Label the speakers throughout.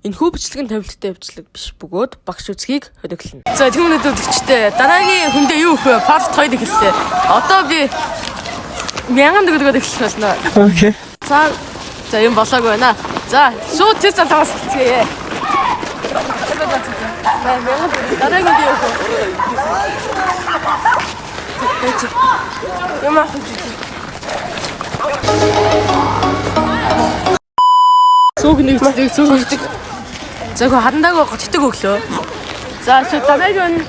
Speaker 1: Энэхүү бичлэг нь тавилттай бичлэг биш бөгөөд багш үзхийг хориглоно. За түүнүүд үзэгчтэй дараагийн хүндээ юу өгөх вэ? Part 2 эхэллээ. Одоо би 1000 төгрөгөөр эхлэх болно.
Speaker 2: Окей.
Speaker 1: За юм болоогүй байна. За шууд тест залгаас хийцгээе. Дараагийн юу өгөх вэ? Юм авах гэж. Цог нэгдэг. За харандааг готдаг өглөө. За дараагийн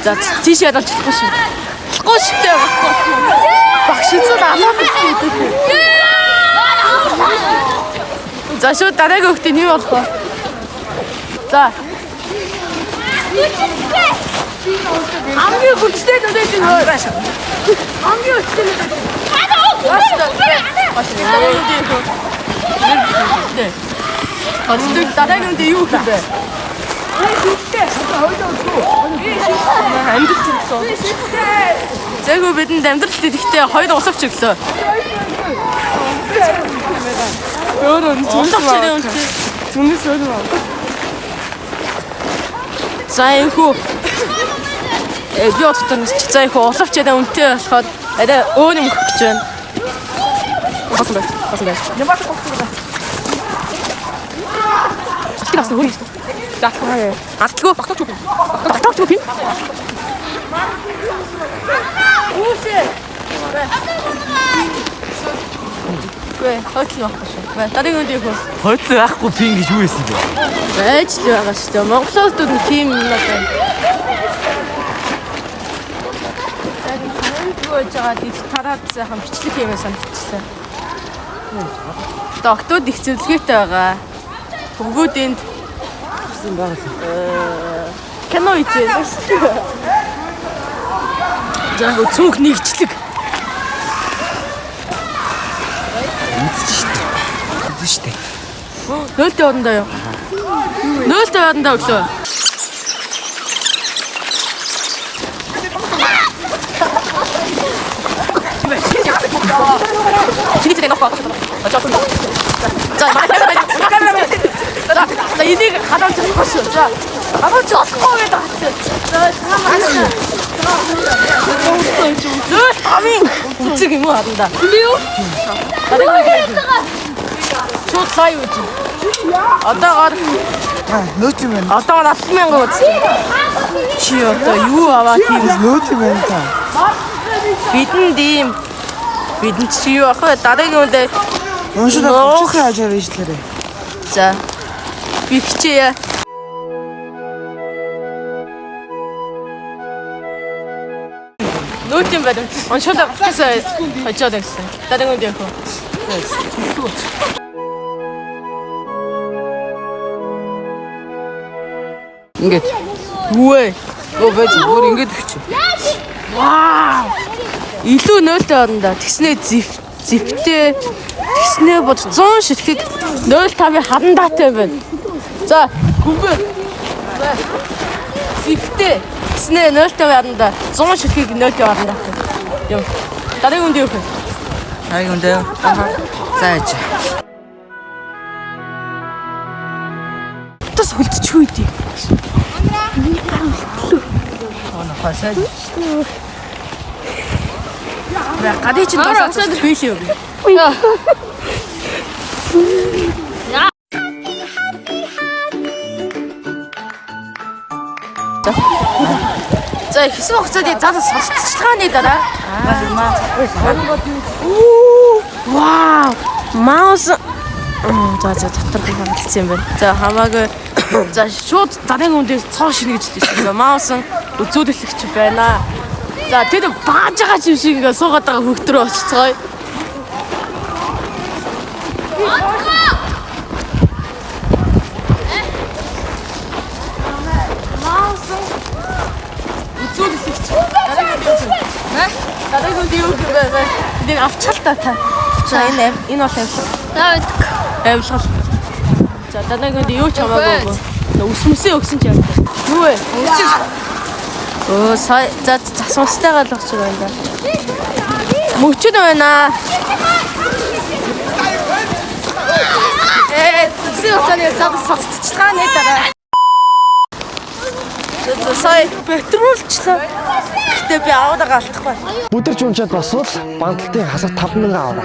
Speaker 1: за тийш ядаж чадахгүй шүү. Чадахгүй шигтэй багш үзэл алаа гэдэг. За шууд дараагийн өгтөний юу болох вэ? За хамгийн хүчтэй нүдэж нь хойрош. Хамгийн хүчтэй нүдэж. 어쨌든 나라는데 이거 근데 амьдрал зээгөө бидэнд амьдрал тэгэхдээ хоёр усавч өглөө. Өөрөө зүнэс өөрөө. За энхүү би отод нь за энхүү усавч яриа үнтэй болохоор арай өөр юм өгөх гэж байна. Басан бай. Ямар ч болохгүй. Тэгээс хөрөж. За хаа. Атгүй багтаач үү? Багтаач үү? Үгүй. Гэ, хотлоо багтаа. Дараагийн үнд юу?
Speaker 2: Хотлоо яахгүй пин гэж юу хэлсэн бэ?
Speaker 1: Байж л байгаа шүү дээ. Монголоос дүүд нь тийм юм байна. Жагаад их тараад сайхан бичлэг юм санагдчихлаа. Доктод их зөвлөгөөтэй байгаа. Бүгд энд гэсэн байгаа. Кино ичээ. За цүнх нэгчлэг. Үсттэй. Нөлтөө орндоо юу? Нөлтөө орндоо өглөө. 지리지게 넣고 자 이제 가장 좋은 것이요. 자 아마 저 스코어에다 자 아밍 우측이 뭐 한다. 그래요? 저 사이오지. 아따가
Speaker 2: 넣으면
Speaker 1: 아따가 나 쓰면 거지. 지었다 유아와 김
Speaker 2: 넣으면 다.
Speaker 1: 비든님 비든 지유 아까 다른 건데
Speaker 2: 원수다 고치세요 하자 이시들에.
Speaker 1: 자 비키치야 노팀 받은 원수다 고치서 어쩌 됐어 다른 건데 그거
Speaker 2: Ингээд.
Speaker 1: 뭐해
Speaker 2: Байж бүр ингээд өгч.
Speaker 1: вау илүү нөлтөө орно. Тэгснээ зэвтэй тэгснээ бод 100 ширхэг 0.5-ийн харандаатай байна. За гүбэ. Зэвтэй тэгснээ 0.5 харандаа 100 ширхэг 0.5 харандаатай. Юм. Дараагийн үнд юу вэ?
Speaker 2: Дараагийн үнд юу? Зааж.
Speaker 1: Тас хөлтчгүй дээ.
Speaker 2: Хасаа.
Speaker 1: гадаа чинь басаад бэлээ. За хэсэг хугацаанд заас сонсцолтооны дараа вау маус за дотор хангалтсан юм байна. За хамаагүй за шууд дараагийн үндээс цоо шинэ гэж хэлсэн. Маус үзүүлэлтч байна. За тэр бааж байгаа юм шиг ингээ суугаад байгаа хөгтрөө очицгоё. Маус үзүүлэлтч. Дараагийн юу гэвэл нэг авчаал та. За энэ бол авчаал. Авчаал. За дараагийн юу ч хамаагүй. Өсмөсөө өгсөн ч юм. Юу вэ? Оо за засвастайгаа л очиж байна да. Мөчд байна. нэг цацчихлаа нэ дараа. Сая петролчлаа. Гэтэ би аваад алдахгүй.
Speaker 3: Бүдэрч унчаад босвол бандалтын хасах 5,000 аваа.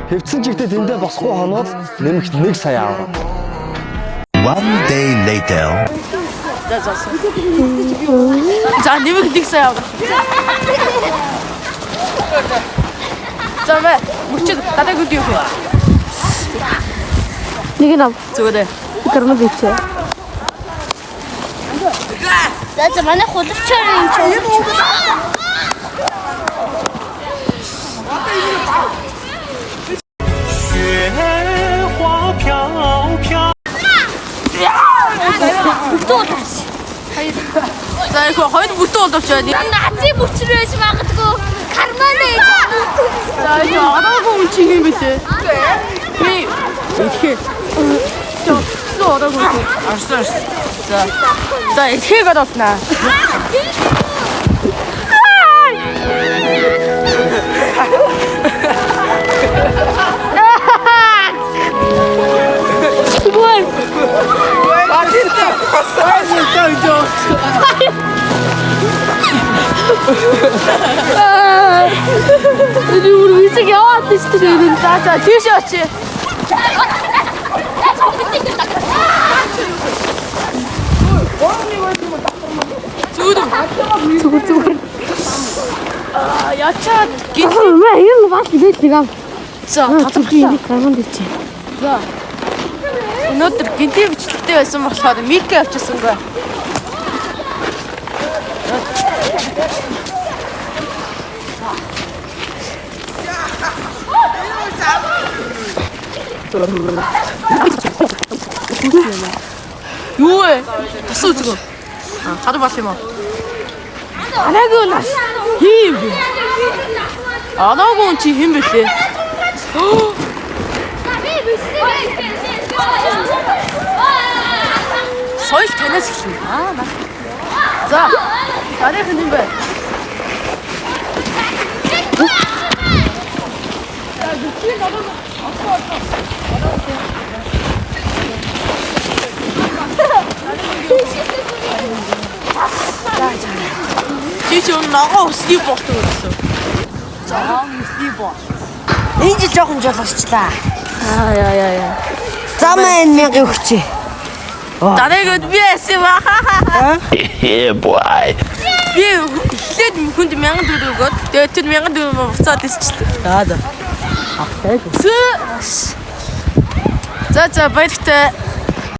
Speaker 3: Хэвцэн чигтээ тэндээ босхгүй хоноод нэмэгт 1 сая аваа.
Speaker 4: One day later.
Speaker 1: За нэмэгт 1 сая аваа. За мэ мөчөд татаг үгүй юу?
Speaker 5: Нэг нь ав.
Speaker 1: Зүгээр.
Speaker 5: Гэрмэ бийчээ.
Speaker 6: За манай худалчаар юм чинь.
Speaker 1: За их хоёр бүтэн боловч байна.
Speaker 6: Наци бүчрээс магадгүй карман ээж.
Speaker 1: За энэ ороогүй юм чи юм бэлээ. Би итгэе. Чөө ороогүй. Арсан. За итгээг оруулнаа.
Speaker 5: 우리 일찍 영화한테 시트를
Speaker 1: 자 뒤시었지.
Speaker 5: 두근두근.
Speaker 1: 아 야차 기.
Speaker 5: 왜 이런 거 맛이 내 지금.
Speaker 1: 자
Speaker 5: 어떻게 가면 됐지?
Speaker 1: За. Өнөөдөр гинти бичлэгтэй байсан болохоор микэ авчихсан гоо. Юу вэ? Тасуу зүгөө. Хадуу бат юм уу? Анаагүй нас. Хим. Анаагүй чи хим бэлээ? Соёл танаас эхэлнэ. За. Дараах нь юм бэ? Чи ногоо өсгий болтоо гэсэн. За, өсгий бол.
Speaker 2: Энэ жил жоохон жолоочлаа.
Speaker 1: Яа.
Speaker 2: Замаа энэ 1000 өгчээ.
Speaker 1: Дараагийн би яасан ба.
Speaker 4: Yeah, boy.
Speaker 1: Би эхлээд хүнд 1000 төгрөг өгөөд тэгээд тэр 1000 төгрөг буцаад исчихлээ.
Speaker 2: За.
Speaker 1: За баяртай.